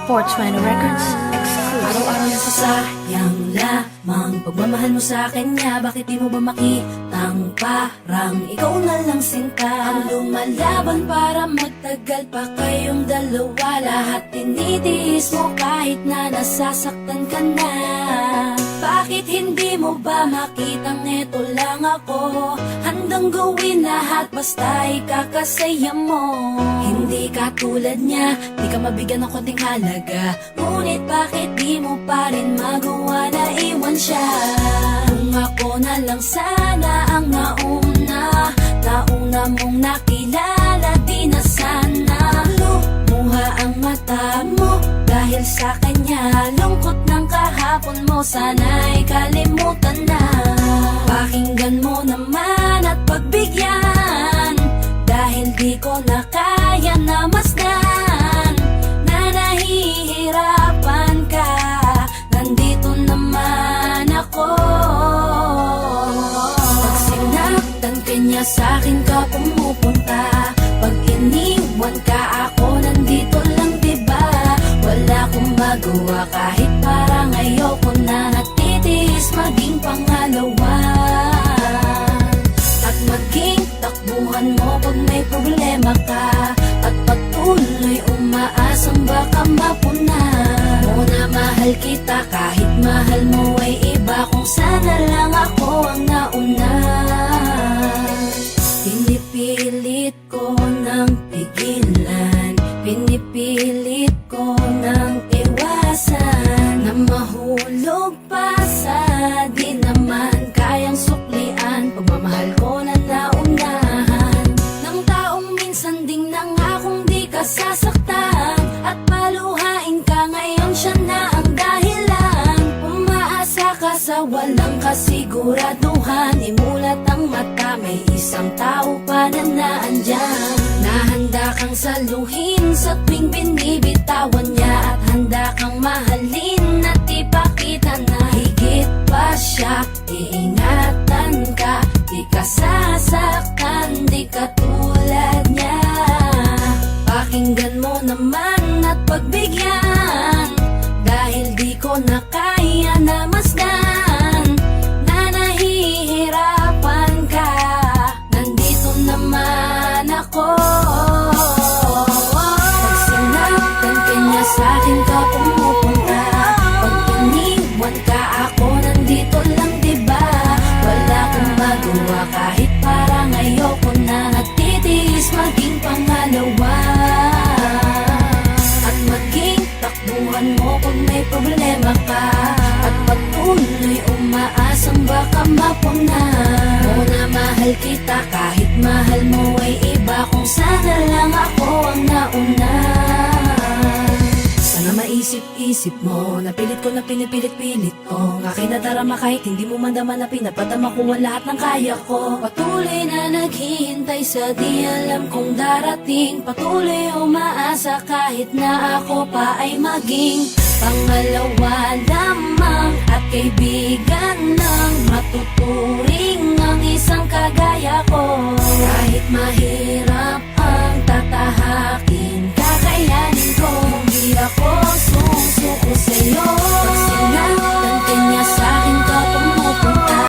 420 Records exclusive. Araw-araw nasasayang lamang pagmamahal mo sa kanya. Bakit di mo ba makitang parang ikaw na lang sinta ang lumalaban para magtagal pa kayong dalawa? Lahat tinitiis mo kahit na nasasaktan ka na. Bakit hindi mo ba makitang eto lang ako? Handang gawin lahat basta ikakasaya mo. Hindi ka tulad niya, di ka mabigyan ng konting halaga. Ngunit bakit di mo pa rin magawa na iwan siya? Kung ako na lang sana ang nauna mong nakilala, di na sana lumuha ang mata mo dahil sa kanya. Lungkot ng kahapon mo, sana'y kalimutan na. Pakinggan mo naman at pagbigyan, dahil di ko na kaya na masdan na nahihirapan ka. Nandito naman ako. Pag sinaktan ka niya, sa'kin ka pumupunta. Pag iniwan ka, ako nandito lang, diba? Wala akong magawa kahit parang ayoko na. Natitiis maging pangalawa at maging takbuhan mo pag may problema ka. At patuloy umaasang baka mapuna mo na mahal kita kahit mahal mo ay iba. Kung sana lang ako ang nauna. Pinipilit ko ng pigilan, pinipilit ko ng iwasan na mahulog pa sa di naman kayang suklian. Pagmamahal ko na naunahan ng taong minsan ding nangakong di ka sasaktan. At paluhain ka ngayon, siya na ang dahilan. Umaasa ka sa walang kasiguraduhan. Imulat ang mata, may isang tao pa na naandyan. Nahanda kang saluhin sa tuwing binibitawan niya. At handa kang mahalin at ipakita na higit pa siya. Iingatan ka, di ka sasaktan, di ka tulad niya. Pakinggan mo naman at pagbigyan, dahil di ko na kaya na masdan na nahihirapan ka. Nandito naman ako. Pag sinaktan ka niya, sa'kin ka pumupunta. Pag iniwan ka, ako nandito lang, diba? Wala akong magawa kahit parang ayoko na. Natitiis maging pangalawa at maging takbuhan mo pag may problema ka. At patuloy umaasang baka mapuna mo na mahal kita kahit mahal mo ay iba. Kung sana lang ako ang nauna. Sana maisip-isip mo, napilit ko na pinipilit-pilit ko. Ang aking nadarama kahit hindi mo mandama na pinapadama ko ang lahat ng kaya ko. Patuloy na naghihintay sa di alam kung darating. Patuloy umaasa kahit na ako pa ay maging pangalawa lamang at kaibigan lang. Matuturing ang isang kagaya ko kahit mahirap